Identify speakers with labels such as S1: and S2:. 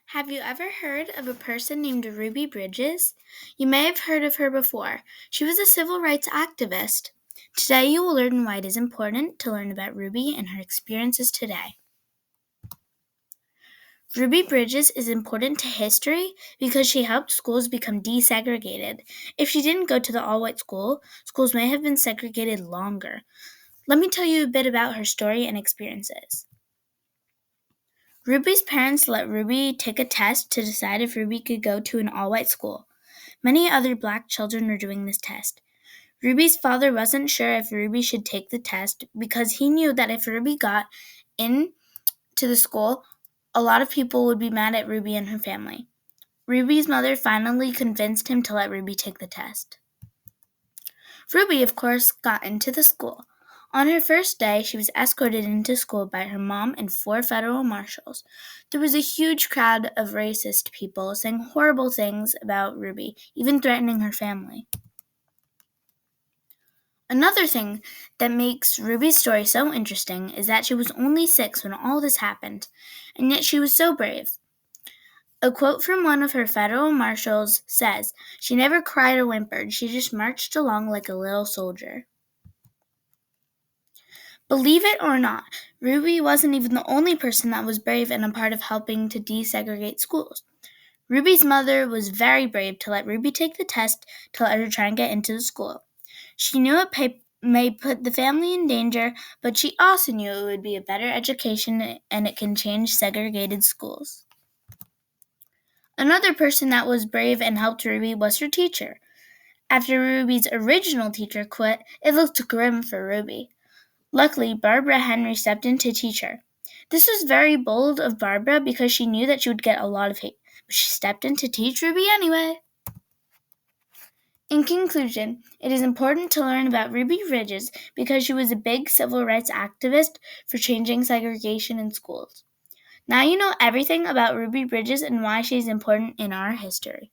S1: Have you ever heard of a person named Ruby Bridges? You may have heard of her before. She was a civil rights activist. Today you will learn why it is important to learn about Ruby and her experiences today. Ruby Bridges is important to history because she helped schools become desegregated. If she didn't go to the all-white school, schools may have been segregated longer. Let me tell you a bit about her story and experiences. Ruby's parents let Ruby take a test to decide if Ruby could go to an all-white school. Many other black children were doing this test. Ruby's father wasn't sure if Ruby should take the test because he knew that if Ruby got in to the school, a lot of people would be mad at Ruby and her family. Ruby's mother finally convinced him to let Ruby take the test. Ruby, of course, got into the school. On her first day, she was escorted into school by her mom and 4 federal marshals. There was a huge crowd of racist people saying horrible things about Ruby, even threatening her family. Another thing that makes Ruby's story so interesting is that she was only 6 when all this happened, and yet she was so brave. A quote from one of her federal marshals says, "She never cried or whimpered, she just marched along like a little soldier." Believe it or not, Ruby wasn't even the only person that was brave and a part of helping to desegregate schools. Ruby's mother was very brave to let Ruby take the test to let her try and get into the school. She knew it may put the family in danger, but she also knew it would be a better education and it can change segregated schools. Another person that was brave and helped Ruby was her teacher. After Ruby's original teacher quit, it looked grim for Ruby. Luckily, Barbara Henry stepped in to teach her. This was very bold of Barbara because she knew that she would get a lot of hate, but she stepped in to teach Ruby anyway. In conclusion, it is important to learn about Ruby Bridges because she was a big civil rights activist for changing segregation in schools. Now you know everything about Ruby Bridges and why she is important in our history.